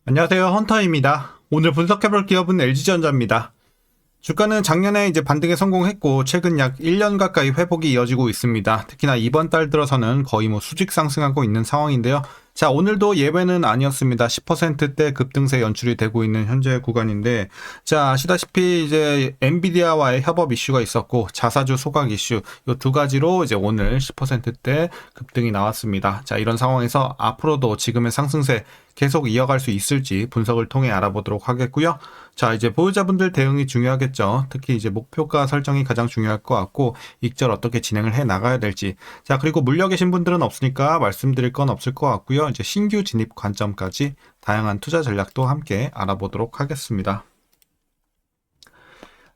안녕하세요. 헌터입니다. 오늘 분석해볼 기업은 LG전자입니다. 주가는 작년에 이제 반등에 성공했고 최근 약 1년 가까이 회복이 이어지고 있습니다. 특히나 이번 달 들어서는 거의 수직 상승하고 있는 상황인데요. 자, 오늘도 예외는 아니었습니다. 10%대 급등세 연출이 되고 있는 현재 구간인데, 자, 아시다시피 이제 엔비디아와의 협업 이슈가 있었고 자사주 소각 이슈 이 두 가지로 이제 오늘 10%대 급등이 나왔습니다. 자, 이런 상황에서 앞으로도 지금의 상승세 계속 이어갈 수 있을지 분석을 통해 알아보도록 하겠고요. 자, 이제 보유자분들 대응이 중요하겠죠. 특히 이제 목표가 설정이 가장 중요할 것 같고 익절 어떻게 진행을 해 나가야 될지. 자, 그리고 물려 계신 분들은 없으니까 말씀드릴 건 없을 것 같고요. 이제 신규 진입 관점까지 다양한 투자 전략도 함께 알아보도록 하겠습니다.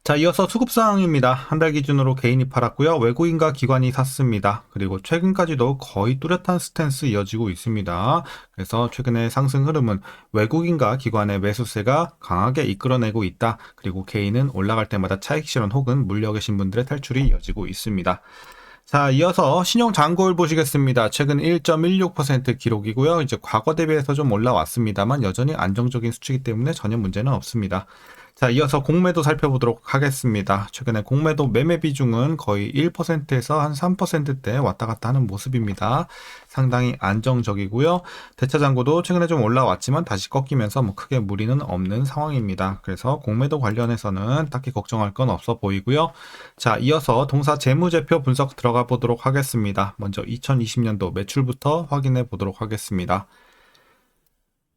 자, 이어서 수급사항입니다. 한 달 기준으로 개인이 팔았고요. 외국인과 기관이 샀습니다. 그리고 최근까지도 거의 뚜렷한 스탠스 이어지고 있습니다. 그래서 최근의 상승 흐름은 외국인과 기관의 매수세가 강하게 이끌어내고 있다. 그리고 개인은 올라갈 때마다 차익 실현 혹은 물려 계신 분들의 탈출이 이어지고 있습니다. 자, 이어서 신용 잔고율 보시겠습니다. 최근 1.16% 기록이고요. 이제 과거 대비해서 좀 올라왔습니다만 여전히 안정적인 수치이기 때문에 전혀 문제는 없습니다. 자, 이어서 공매도 살펴보도록 하겠습니다. 최근에 공매도 매매 비중은 거의 1%에서 한 3%대 왔다 갔다 하는 모습입니다. 상당히 안정적이고요. 대차 잔고도 최근에 좀 올라왔지만 다시 꺾이면서 크게 무리는 없는 상황입니다. 그래서 공매도 관련해서는 딱히 걱정할 건 없어 보이고요. 자, 이어서 동사 재무제표 분석 들어가 보도록 하겠습니다. 먼저 2020년도 매출부터 확인해 보도록 하겠습니다.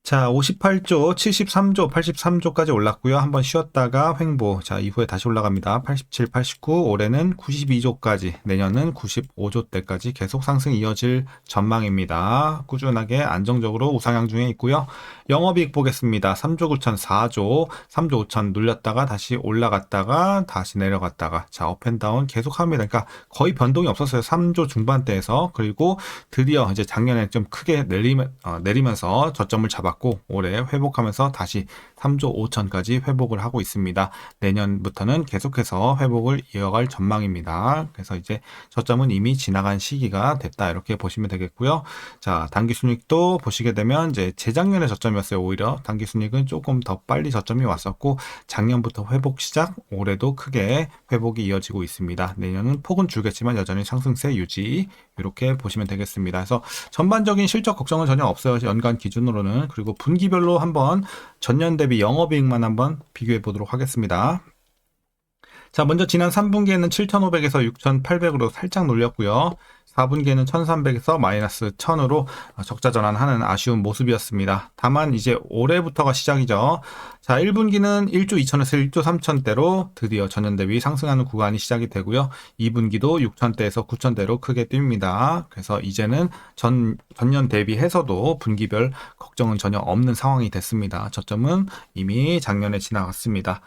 자, 58조, 73조, 83조까지 올랐고요. 한번 쉬었다가 횡보. 자, 이후에 다시 올라갑니다. 87, 89, 올해는 92조까지, 내년은 95조대까지 계속 상승이 이어질 전망입니다. 꾸준하게 안정적으로 우상향 중에 있고요. 영업이익 보겠습니다. 3조 9천, 4조, 3조 5천 눌렸다가 다시 올라갔다가 다시 내려갔다가 자, 업앤다운 계속 합니다. 그러니까 거의 변동이 없었어요. 3조 중반대에서. 그리고 드디어 이제 작년에 좀 크게 내리면서 저점을 잡았고 올해 회복하면서 다시 3조 5천까지 회복을 하고 있습니다. 내년부터는 계속해서 회복을 이어갈 전망입니다. 그래서 이제 저점은 이미 지나간 시기가 됐다 이렇게 보시면 되겠고요. 자, 당기순이익도 보시게 되면 이제 재작년에 저점이었어요. 오히려 당기순이익은 조금 더 빨리 저점이 왔었고 작년부터 회복 시작, 올해도 크게 회복이 이어지고 있습니다. 내년은 폭은 줄겠지만 여전히 상승세 유지 이렇게 보시면 되겠습니다. 그래서 전반적인 실적 걱정은 전혀 없어요. 연간 기준으로는. 그리고 분기별로 한번 전년 대비 영업이익만 한번 비교해 보도록 하겠습니다. 자, 먼저 지난 3분기에는 7,500에서 6,800으로 살짝 놀렸고요. 4분기에는 1,300에서 마이너스 1,000으로 적자 전환하는 아쉬운 모습이었습니다. 다만 이제 올해부터가 시작이죠. 자, 1분기는 1조 2천에서 1조 3천대로 드디어 전년 대비 상승하는 구간이 시작이 되고요. 2분기도 6천대에서 9천대로 크게 뜁니다. 그래서 이제는 전년 대비해서도 분기별 걱정은 전혀 없는 상황이 됐습니다. 저점은 이미 작년에 지나갔습니다.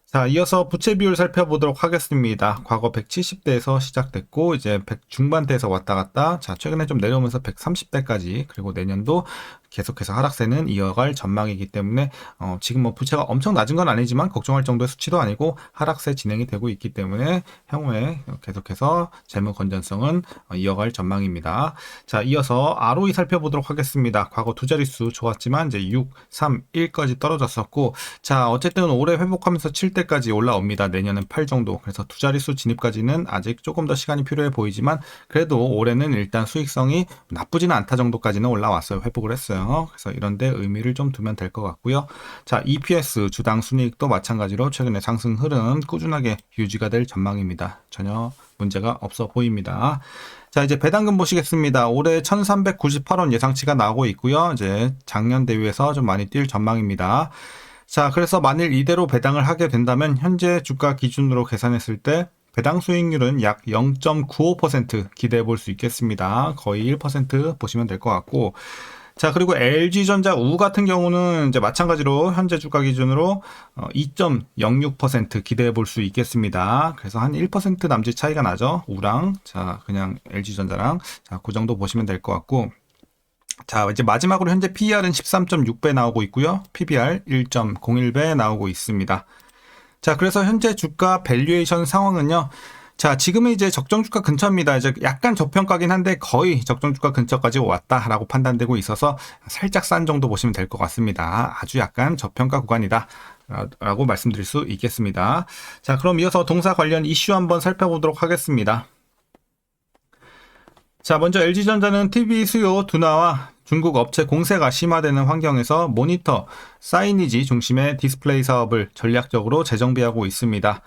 자, 이어서 부채 비율 살펴보도록 하겠습니다. 과거 170대에서 시작됐고 이제 100 중반대에서 왔다 갔다. 자, 최근에 좀 내려오면서 130대까지 그리고 내년도 계속해서 하락세는 이어갈 전망이기 때문에 지금 부채가 엄청 낮은 건 아니지만 걱정할 정도의 수치도 아니고 하락세 진행이 되고 있기 때문에 향후에 계속해서 재무 건전성은 이어갈 전망입니다. 자, 이어서 ROE 살펴보도록 하겠습니다. 과거 두 자릿수 좋았지만 이제 6, 3, 1까지 떨어졌었고 자, 어쨌든 올해 회복하면서 7대까지 올라옵니다. 내년은 8 정도. 그래서 두 자릿수 진입까지는 아직 조금 더 시간이 필요해 보이지만 그래도 올해는 일단 수익성이 나쁘지는 않다 정도까지는 올라왔어요. 회복을 했어요. 그래서 이런데 의미를 좀 두면 될 것 같고요. 자, EPS 주당 순이익도 마찬가지로 최근에 상승 흐름 꾸준하게 유지가 될 전망입니다. 전혀 문제가 없어 보입니다. 자, 이제 배당금 보시겠습니다. 올해 1,398원 예상치가 나오고 있고요. 이제 작년 대비해서 좀 많이 뛸 전망입니다. 자, 그래서 만일 이대로 배당을 하게 된다면 현재 주가 기준으로 계산했을 때 배당 수익률은 약 0.95% 기대해 볼 수 있겠습니다. 거의 1% 보시면 될 것 같고 자, 그리고 LG전자 우 같은 경우는 이제 마찬가지로 현재 주가 기준으로 2.06% 기대해 볼 수 있겠습니다. 그래서 한 1% 남짓 차이가 나죠. 우랑 자, 그냥 LG전자랑 자, 그 정도 보시면 될 것 같고 자, 이제 마지막으로 현재 PER은 13.6배 나오고 있고요. PBR 1.01배 나오고 있습니다. 자, 그래서 현재 주가 밸류에이션 상황은요. 자, 지금은 이제 적정 주가 근처입니다. 이제 약간 저평가긴 한데 거의 적정 주가 근처까지 왔다라고 판단되고 있어서 살짝 싼 정도 보시면 될 것 같습니다. 아주 약간 저평가 구간이다. 라고 말씀드릴 수 있겠습니다. 자, 그럼 이어서 동사 관련 이슈 한번 살펴보도록 하겠습니다. 자, 먼저 LG전자는 TV 수요 둔화와 중국 업체 공세가 심화되는 환경에서 모니터, 사이니지 중심의 디스플레이 사업을 전략적으로 재정비하고 있습니다.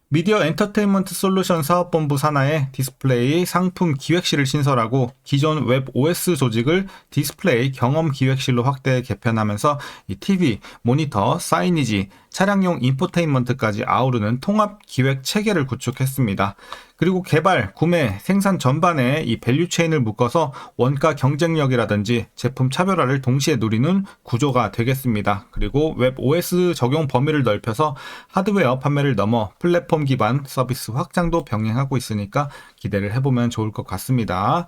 미디어 엔터테인먼트 솔루션 사업본부 산하에 디스플레이 상품 기획실을 신설하고 기존 웹 OS 조직을 디스플레이 경험 기획실로 확대 개편하면서 이 TV, 모니터, 사이니지, 차량용 인포테인먼트까지 아우르는 통합 기획 체계를 구축했습니다. 그리고 개발, 구매, 생산 전반에 이 밸류 체인을 묶어서 원가 경쟁력이라든지 제품 차별화를 동시에 누리는 구조가 되겠습니다. 그리고 웹 OS 적용 범위를 넓혀서 하드웨어 판매를 넘어 플랫폼 기반 서비스 확장도 병행하고 있으니까 기대를 해보면 좋을 것 같습니다.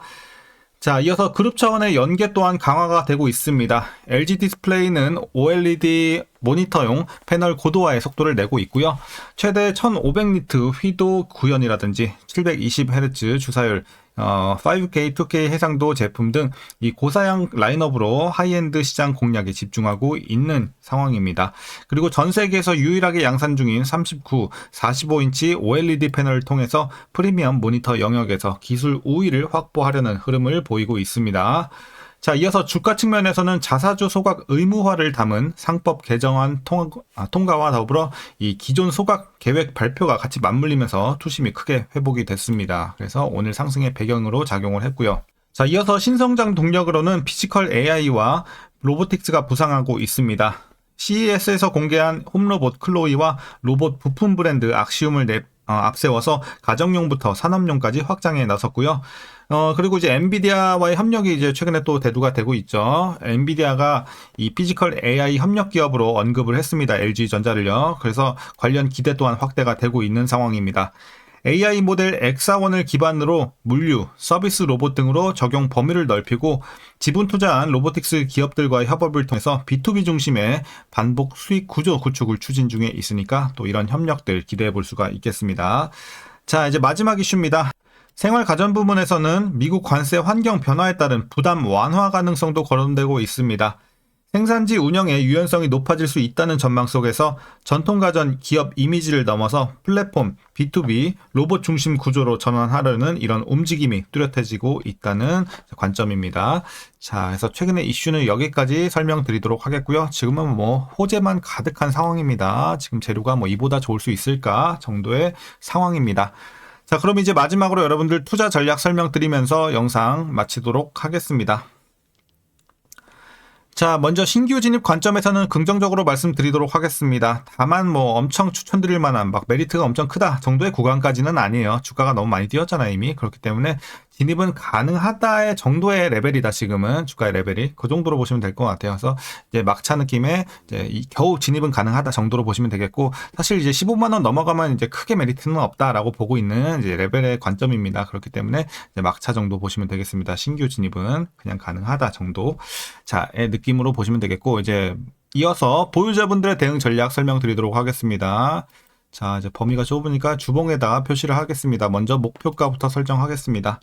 자, 이어서 그룹 차원의 연계 또한 강화가 되고 있습니다. LG 디스플레이는 OLED 모니터용 패널 고도화의 속도를 내고 있고요. 최대 1500니트 휘도 구현이라든지 720Hz 주사율, 5K, 2K 해상도 제품 등 이 고사양 라인업으로 하이엔드 시장 공략에 집중하고 있는 상황입니다. 그리고 전 세계에서 유일하게 양산 중인 39, 45인치 OLED 패널을 통해서 프리미엄 모니터 영역에서 기술 우위를 확보하려는 흐름을 보이고 있습니다. 자, 이어서 주가 측면에서는 자사주 소각 의무화를 담은 상법 개정안 통과와 더불어 이 기존 소각 계획 발표가 같이 맞물리면서 투심이 크게 회복이 됐습니다. 그래서 오늘 상승의 배경으로 작용을 했고요. 자, 이어서 신성장 동력으로는 피지컬 AI와 로보틱스가 부상하고 있습니다. CES에서 공개한 홈로봇 클로이와 로봇 부품 브랜드 악시움을 앞세워서 가정용부터 산업용까지 확장에 나섰고요. 그리고 이제 엔비디아와의 협력이 이제 최근에 또 대두가 되고 있죠. 엔비디아가 이 피지컬 AI 협력 기업으로 언급을 했습니다. LG전자를요. 그래서 관련 기대 또한 확대가 되고 있는 상황입니다. AI 모델 X4원을 기반으로 물류, 서비스 로봇 등으로 적용 범위를 넓히고 지분 투자한 로보틱스 기업들과의 협업을 통해서 B2B 중심의 반복 수익 구조 구축을 추진 중에 있으니까 또 이런 협력들 기대해 볼 수가 있겠습니다. 자, 이제 마지막 이슈입니다. 생활 가전 부문에서는 미국 관세 환경 변화에 따른 부담 완화 가능성도 거론되고 있습니다. 생산지 운영의 유연성이 높아질 수 있다는 전망 속에서 전통 가전 기업 이미지를 넘어서 플랫폼, B2B, 로봇 중심 구조로 전환하려는 이런 움직임이 뚜렷해지고 있다는 관점입니다. 자, 그래서 최근의 이슈는 여기까지 설명드리도록 하겠고요. 지금은 뭐 호재만 가득한 상황입니다. 지금 재료가 뭐 이보다 좋을 수 있을까 정도의 상황입니다. 자, 그럼 이제 마지막으로 여러분들 투자 전략 설명드리면서 영상 마치도록 하겠습니다. 자, 먼저 신규 진입 관점에서는 긍정적으로 말씀드리도록 하겠습니다. 다만 뭐 엄청 추천드릴 만한 막 메리트가 엄청 크다 정도의 구간까지는 아니에요. 주가가 너무 많이 뛰었잖아요, 이미. 그렇기 때문에 진입은 가능하다의 정도의 레벨이다, 지금은. 주가의 레벨이. 그 정도로 보시면 될 것 같아요. 그래서 이제 막차 느낌의 이제 겨우 진입은 가능하다 정도로 보시면 되겠고, 사실 이제 15만원 넘어가면 이제 크게 메리트는 없다라고 보고 있는 이제 레벨의 관점입니다. 그렇기 때문에 이제 막차 정도 보시면 되겠습니다. 신규 진입은 그냥 가능하다 정도. 자의 느낌으로 보시면 되겠고, 이제 이어서 보유자분들의 대응 전략 설명드리도록 하겠습니다. 자, 이제 범위가 좁으니까 주봉에다가 표시를 하겠습니다. 먼저 목표가부터 설정하겠습니다.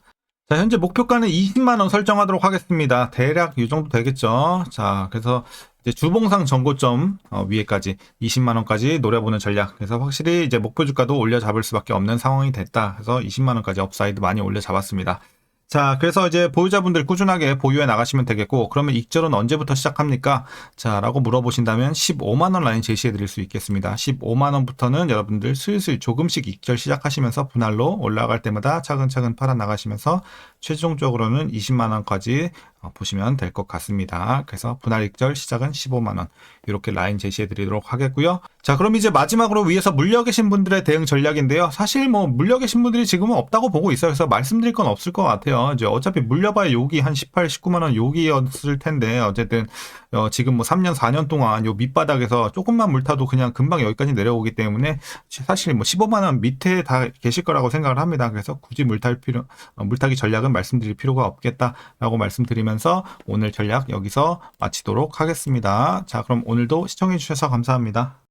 자, 현재 목표가는 20만원 설정하도록 하겠습니다. 대략 이 정도 되겠죠. 자, 그래서 이제 주봉상 전고점 위에까지 20만원까지 노려보는 전략. 그래서 확실히 이제 목표 주가도 올려 잡을 수밖에 없는 상황이 됐다. 그래서 20만원까지 업사이드 많이 올려 잡았습니다. 자, 그래서 이제 보유자분들 꾸준하게 보유해 나가시면 되겠고, 그러면 익절은 언제부터 시작합니까? 자, 라고 물어보신다면 15만원 라인 제시해 드릴 수 있겠습니다. 15만원부터는 여러분들 슬슬 조금씩 익절 시작하시면서 분할로 올라갈 때마다 차근차근 팔아 나가시면서 최종적으로는 20만원까지 보시면 될 것 같습니다. 그래서 분할 익절 시작은 15만원. 이렇게 라인 제시해 드리도록 하겠고요. 자, 그럼 이제 마지막으로 위에서 물려 계신 분들의 대응 전략인데요. 사실 뭐 물려 계신 분들이 지금은 없다고 보고 있어요. 그래서 말씀드릴 건 없을 것 같아요. 이제 어차피 물려봐야 여기 한 18, 19만원 여기였을 텐데, 어쨌든 지금 뭐 3년, 4년 동안 요 밑바닥에서 조금만 물타도 그냥 금방 여기까지 내려오기 때문에 사실 뭐 15만원 밑에 다 계실 거라고 생각을 합니다. 그래서 굳이 물타기 전략은 말씀드릴 필요가 없겠다라고 말씀드리면서 오늘 전략 여기서 마치도록 하겠습니다. 자, 그럼 오늘도 시청해 주셔서 감사합니다.